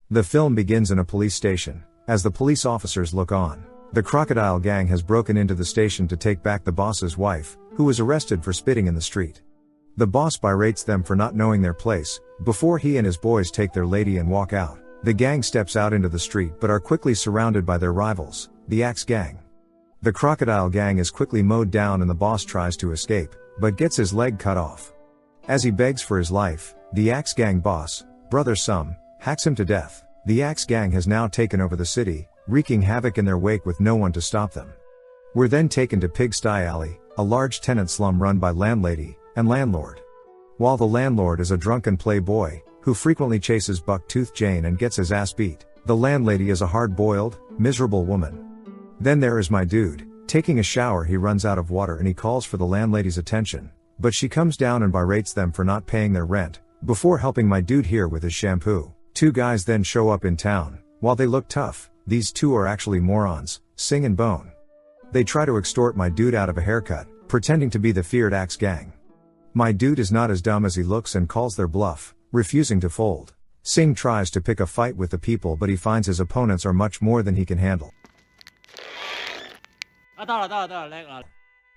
The film begins in a police station. As the police officers look on, the crocodile gang has broken into the station to take back the boss's wife, who was arrested for spitting in the street. The boss berates them for not knowing their place. Before he and his boys take their lady and walk out, the gang steps out into the street but are quickly surrounded by their rivals, the Axe Gang. The crocodile gang is quickly mowed down and the boss tries to escape, but gets his leg cut off. As he begs for his life, the Axe Gang boss, Brother Sum, hacks him to death. The Axe Gang has now taken over the city, wreaking havoc in their wake with no one to stop them. We're then taken to Pigsty Alley, a large tenant slum run by landlady and landlord. While the landlord is a drunken playboy, who frequently chases Buck-Tooth Jane and gets his ass beat, the landlady is a hard-boiled, miserable woman. Then there is my dude. Taking a shower, he runs out of water and he calls for the landlady's attention, but she comes down and berates them for not paying their rent, before helping my dude here with his shampoo. Two guys then show up in town. While they look tough, these two are actually morons, Sing and Bone. They try to extort my dude out of a haircut, pretending to be the feared Axe Gang. My dude is not as dumb as he looks and calls their bluff, refusing to fold. Sing tries to pick a fight with the people but he finds his opponents are much more than he can handle.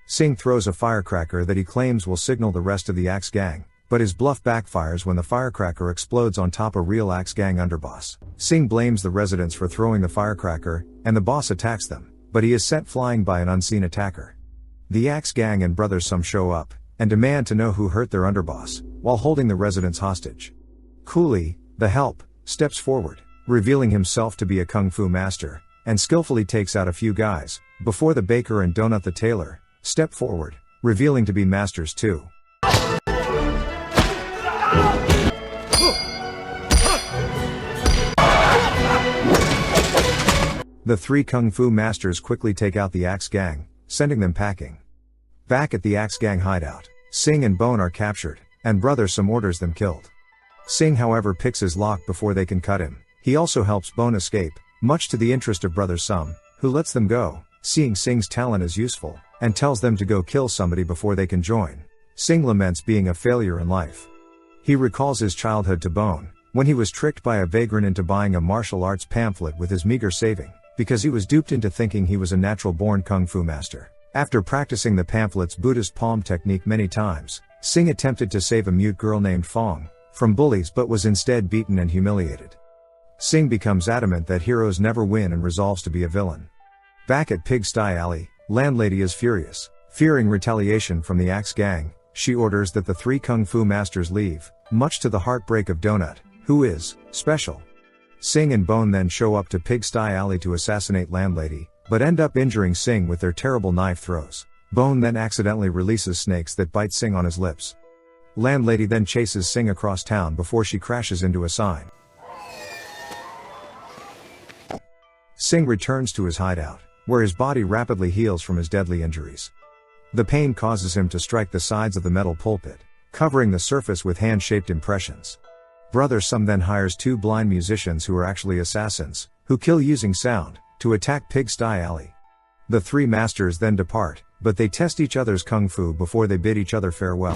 Sing throws a firecracker that he claims will signal the rest of the Axe Gang, but his bluff backfires when the firecracker explodes on top a real Axe Gang underboss. Sing blames the residents for throwing the firecracker, and the boss attacks them, but he is sent flying by an unseen attacker. The Axe Gang and Brother Sum show up, and demand to know who hurt their underboss, while holding the residents hostage. Cooley, the help, steps forward, revealing himself to be a kung fu master, and skillfully takes out a few guys, before the baker and Donut the tailor step forward, revealing to be masters too. The three kung fu masters quickly take out the Axe Gang, sending them packing. Back at the Axe Gang hideout, Sing and Bone are captured, and Brother Sum orders them killed. Sing however picks his lock before they can cut him. He also helps Bone escape, much to the interest of Brother Sum, who lets them go, seeing Sing's talent is useful, and tells them to go kill somebody before they can join. Sing laments being a failure in life. He recalls his childhood to Bone, when he was tricked by a vagrant into buying a martial arts pamphlet with his meager saving, because he was duped into thinking he was a natural-born kung fu master. After practicing the pamphlet's Buddhist palm technique many times, Sing attempted to save a mute girl named Fong from bullies but was instead beaten and humiliated. Sing becomes adamant that heroes never win and resolves to be a villain. Back at Pigsty Alley, landlady is furious. Fearing retaliation from the Axe Gang, she orders that the three kung fu masters leave, much to the heartbreak of Donut, who is special. Sing and Bone then show up to Pigsty Alley to assassinate landlady, but end up injuring Sing with their terrible knife throws. Bone then accidentally releases snakes that bite Sing on his lips. Landlady then chases Sing across town before she crashes into a sign. Sing returns to his hideout, where his body rapidly heals from his deadly injuries. The pain causes him to strike the sides of the metal pulpit, covering the surface with hand-shaped impressions. Brother Sum then hires two blind musicians who are actually assassins, who kill using sound, to attack Pigsty Alley. The three masters then depart, but they test each other's kung fu before they bid each other farewell.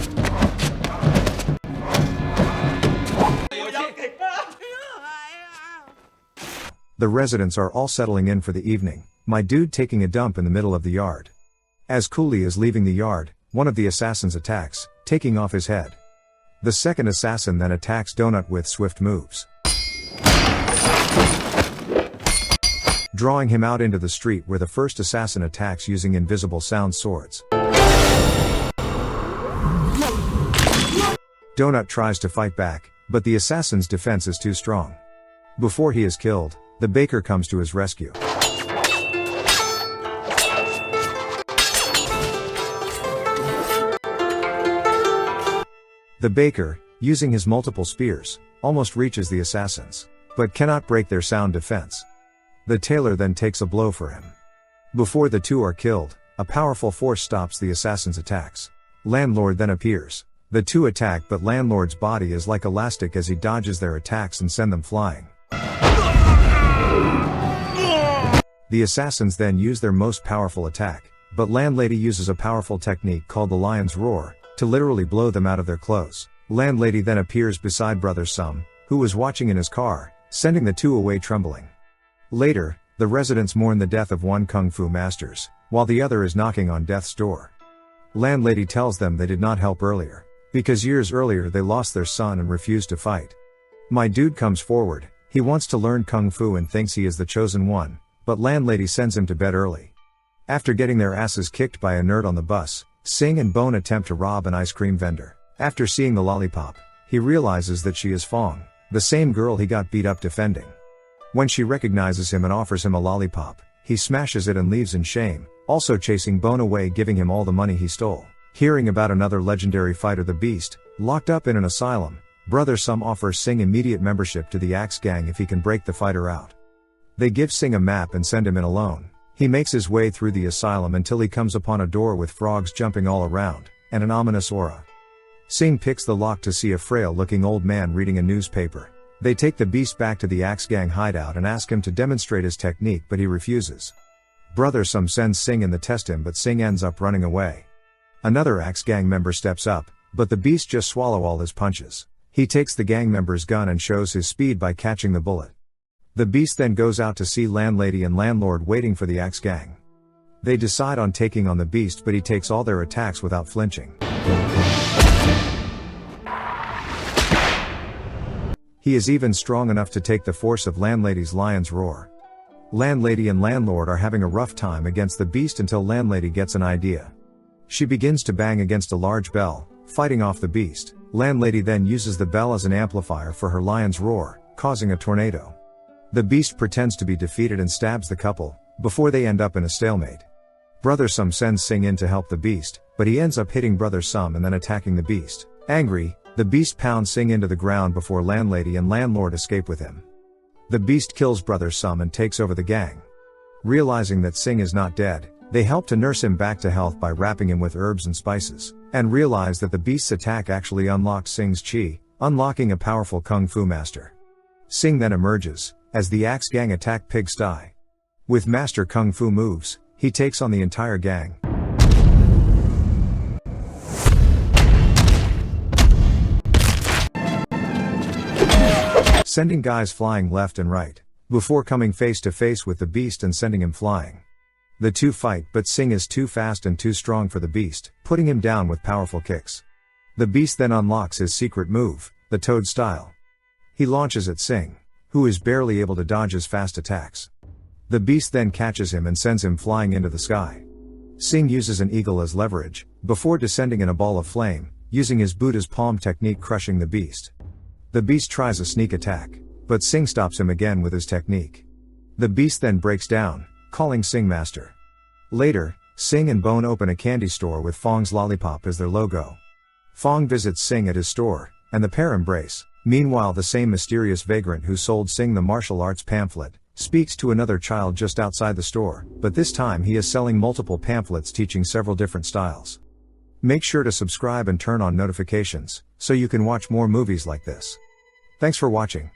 The residents are all settling in for the evening, my dude taking a dump in the middle of the yard. As Cooley is leaving the yard, one of the assassins attacks, taking off his head. The second assassin then attacks Donut with swift moves, drawing him out into the street where the first assassin attacks using invisible sound swords. Donut tries to fight back, but the assassin's defense is too strong. Before he is killed, the baker comes to his rescue. The baker, using his multiple spears, almost reaches the assassins, but cannot break their sound defense. The tailor then takes a blow for him. Before the two are killed, a powerful force stops the assassin's attacks. Landlord then appears. The two attack, but Landlord's body is like elastic as he dodges their attacks and send them flying. The assassins then use their most powerful attack, but Landlady uses a powerful technique called the Lion's Roar, to literally blow them out of their clothes. Landlady then appears beside Brother Sum, who was watching in his car, sending the two away trembling. Later, the residents mourn the death of one kung fu masters, while the other is knocking on death's door. Landlady tells them they did not help earlier, because years earlier they lost their son and refused to fight. My dude comes forward, he wants to learn kung fu and thinks he is the chosen one, but landlady sends him to bed early. After getting their asses kicked by a nerd on the bus, Sing and Bone attempt to rob an ice cream vendor. After seeing the lollipop, he realizes that she is Fong, the same girl he got beat up defending. When she recognizes him and offers him a lollipop, he smashes it and leaves in shame, also chasing Bone away, giving him all the money he stole. Hearing about another legendary fighter, the Beast, locked up in an asylum, Brother Sum offers Sing immediate membership to the Axe Gang if he can break the fighter out. They give Sing a map and send him in alone. He makes his way through the asylum until he comes upon a door with frogs jumping all around, and an ominous aura. Sing picks the lock to see a frail-looking old man reading a newspaper. They take the Beast back to the Axe Gang hideout and ask him to demonstrate his technique, but he refuses. Brother Sum sends Sing in to test him, but Sing ends up running away. Another Axe Gang member steps up, but the Beast just swallows all his punches. He takes the gang member's gun and shows his speed by catching the bullet. The Beast then goes out to see landlady and landlord waiting for the Axe Gang. They decide on taking on the Beast, but he takes all their attacks without flinching. He is even strong enough to take the force of landlady's lion's roar. Landlady and landlord are having a rough time against the Beast until landlady gets an idea. She begins to bang against a large bell, fighting off the Beast. Landlady then uses the bell as an amplifier for her lion's roar, causing a tornado. The Beast pretends to be defeated and stabs the couple, before they end up in a stalemate. Brother Sum sends Sing in to help the Beast, but he ends up hitting Brother Sum and then attacking the Beast. Angry, the Beast pounds Sing into the ground before landlady and landlord escape with him. The Beast kills Brother Sum and takes over the gang. Realizing that Sing is not dead, they help to nurse him back to health by wrapping him with herbs and spices, and realize that the Beast's attack actually unlocks Sing's chi, unlocking a powerful kung fu master. Sing then emerges, as the Axe Gang attack Pigsty. With master kung fu moves, he takes on the entire gang. Sending guys flying left and right, before coming face to face with the Beast and sending him flying. The two fight, but Sing is too fast and too strong for the Beast, putting him down with powerful kicks. The Beast then unlocks his secret move, the Toad style. He launches at Sing, who is barely able to dodge his fast attacks. The Beast then catches him and sends him flying into the sky. Sing uses an eagle as leverage, before descending in a ball of flame, using his Buddha's palm technique, crushing the Beast. The Beast tries a sneak attack, but Sing stops him again with his technique. The Beast then breaks down, calling Sing master. Later, Sing and Bone open a candy store with Fong's lollipop as their logo. Fong visits Sing at his store, and the pair embrace. Meanwhile, the same mysterious vagrant who sold Sing the martial arts pamphlet, speaks to another child just outside the store, but this time he is selling multiple pamphlets teaching several different styles. Make sure to subscribe and turn on notifications, so you can watch more movies like this. Thanks for watching.